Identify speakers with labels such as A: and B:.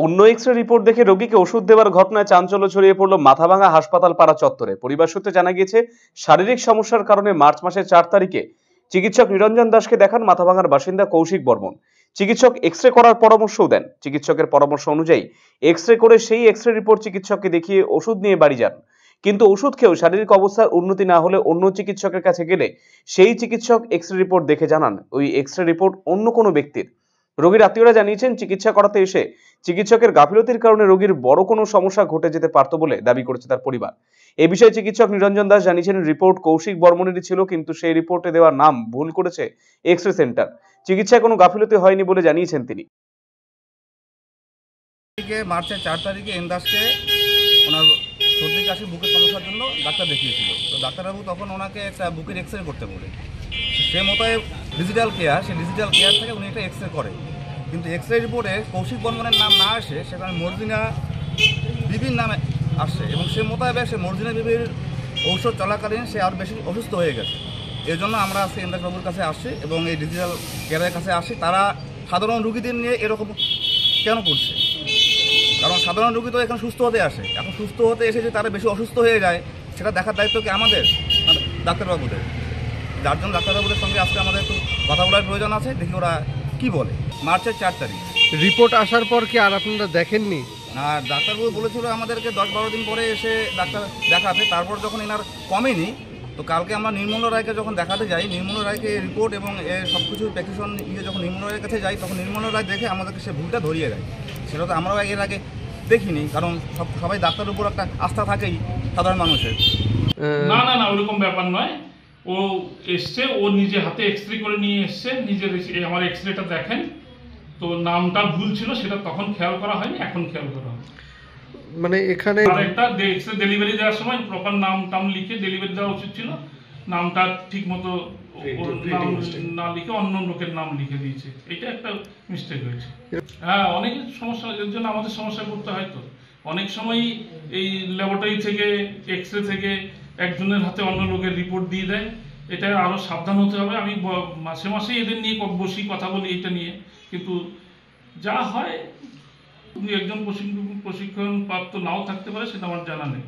A: অন্য X-ray report দেখে রোগীকে ওষুধ দেওয়ার ঘটনায় চাঞ্চল্য ছড়িয়ে পড়ল মাথাভাঙা হাসপাতাল পাড়া চত্বরে। পরিবার সূত্রে জানা গিয়েছে, শারীরিক সমস্যার কারণে মার্চ মাসের 4 তারিখে চিকিৎসক নিরঞ্জন দাসকে দেখান মাথাভাঙার বাসিন্দা কৌশিক বর্মন। চিকিৎসক এক্স-রে করার পরামর্শও দেন। চিকিৎসকের পরামর্শ অনুযায়ী এক্স-রে করে সেই এক্স-রে রিপোর্ট চিকিৎসককে দেখিয়ে ওষুধ নিয়ে বাড়ি যান। কিন্তু ওষুধ খেয়েও শারীরিক অবস্থার উন্নতি না হলে অন্য চিকিৎসকের কাছে গেলে সেই চিকিৎসক এক্স-রে রিপোর্ট দেখে জানান ওই এক্স-রে রিপোর্ট অন্য কোনো ব্যক্তির। রোগীর আত্মীয়রা জানিয়েছেন, চিকিৎসা করাতে এসে চিকিৎসকের গাফিলতির কারণে রোগীর বড় কোনো সমস্যা ঘটে যেতে পারত বলে দাবি করেছে তার পরিবার। এই বিষয়ে চিকিৎসক নিরঞ্জন দাস জানিয়েছেন, রিপোর্ট কৌশিক বর্মনেরই ছিল, কিন্তু সেই রিপোর্টে দেওয়া নাম ভুল করেছে এক্স-রে সেন্টার। চিকিৎসায় কোনো গাফিলতি হয়নি বলে জানিয়েছেন তিনি।
B: মার্চের 4 তারিখে এন দাসকে ওনার সর্দি কাশি বুকের সমস্যার জন্য ডাক্তার দেখিয়েছিল। তো ডাক্তারবাবু তখন ওনাকে একটা বুকের এক্স রে করতে বলে, সে মোতাবেক ডিজিটাল কেয়ার থেকে উনি একটা এক্স রে করে। কিন্তু এক্স রে রিপোর্টে কৌশিক বর্মনের নাম না আসে, সেখানে মর্জিনা বিবির নামে আসছে এবং সে মোতাবেক সে মর্জিনা বিবির ঔষধ চলাকালীন সে আরও বেশি অসুস্থ হয়ে গেছে। এর জন্য আমরা আজকে এন দাসবাবুর কাছে আসছি এবং এই ডিজিটাল কেয়ারের কাছে আসছি। তারা সাধারণ রুগীদের নিয়ে এরকম কেন করছে? কারণ সাধারণ রোগী তো এখন সুস্থ হতে আসে, এখন সুস্থ হতে এসে যে তারা বেশি অসুস্থ হয়ে যায় সেটা দেখার দায়িত্ব কি আমাদের, ডাক্তারবাবুদের? যার জন্য ডাক্তারবাবুদের সঙ্গে আজকে আমাদের একটু কথা বলার প্রয়োজন আছে, দেখি ওরা কি বলে। মার্চের 4 তারিখ
C: রিপোর্ট আসার পর কি আর আপনারা দেখেননি?
B: আর ডাক্তারবাবু বলেছিল আমাদেরকে 10-12 দিন পরে এসে ডাক্তার দেখাতে। তারপর যখন এনার কমেনি, তো কালকে আমরা নির্মল রায়কে যখন দেখাতে যাই, নির্মল রায়কে রিপোর্ট এবং এর সব কিছু প্রেসক্রিপশন নিয়ে যখন নির্মল রায়ের কাছে যাই, তখন নির্মল রায় দেখে আমাদেরকে সে ভুলটা ধরিয়ে দেয়। সেটা তো আমরাও এর আগে দেখিনি, কারণ সবাই ডাক্তারের উপর একটা আস্থা থাকেই সাধারণ মানুষের।
D: না না না, ওরকম ব্যাপার নয়। ও এসছে, ও নিজে হাতে এক্স-রে করে নিয়ে এসছে, নিজের আমার এক্স-রেটা দেখেন, তো নামটা ভুল ছিল, সেটা তখন খেয়াল করা হয়নি, এখন খেয়াল করা হয়।
C: মানে এখানে
D: আরেকটা এক্স-রে ডেলিভারি দেওয়ার সময় প্রপার নাম লিখে ডেলিভারি দেওয়া উচিত ছিল, নামটা ঠিক মতো না লিখে অন্য লোকের নাম লিখে দিয়েছে, এটা একটা মিস্টেক হয়েছে। হ্যাঁ, অনেক সমস্যা, এর জন্য আমাদের সমস্যা করতে হয়। তো অনেক সময় এই ল্যাবরেটরি থেকে এক্স-রে থেকে একজনের হাতে অন্য লোকের রিপোর্ট দিয়ে দেয়, এটা আরও সাবধান হতে হবে। আমি মাসে মাসে এদের নিয়ে বসি, কথা বলি এটা নিয়ে, কিন্তু যা হয় একজন প্রশিক্ষণ প্রাপ্ত নাও থাকতে পারে, সেটা আমার জানা নেই।